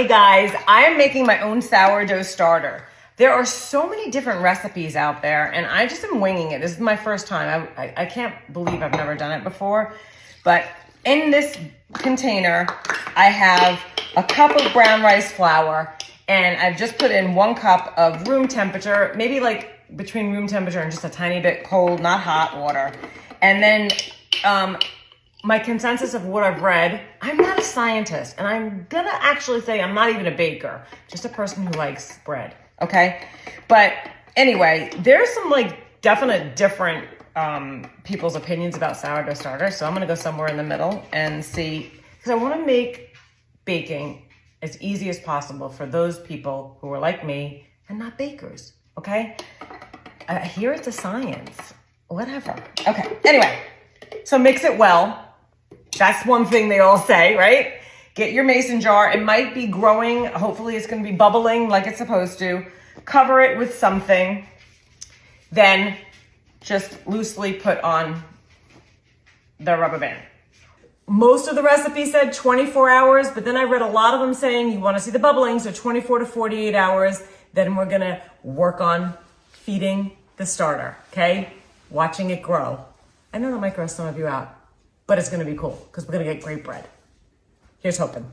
Hey guys, I am making my own sourdough starter. There are so many different recipes out there and I just am winging it. This is my first time. I can't believe I've never done it before. But in this container, I have a cup of brown rice flour and I've just put in 1 cup of room temperature, maybe like between room temperature and just a tiny bit cold, not hot water. And then my consensus of what I've read, I'm not a scientist, and I'm gonna actually say I'm not even a baker, just a person who likes bread, okay? But anyway, there's some like definite different people's opinions about sourdough starter, so I'm gonna go somewhere in the middle and see, because I wanna make baking as easy as possible for those people who are like me and not bakers, okay? Here it's a science, whatever. Okay, anyway, so mix it well. That's one thing they all say, right? Get your mason jar. It might be growing. Hopefully it's going to be bubbling like it's supposed to. Cover it with something. Then just loosely put on the rubber band. Most of the recipes said 24 hours, but then I read a lot of them saying you want to see the bubbling, so 24 to 48 hours. Then we're going to work on feeding the starter, okay? Watching it grow. I know that might gross some of you out, but it's gonna be cool because we're gonna get great bread. Here's hoping.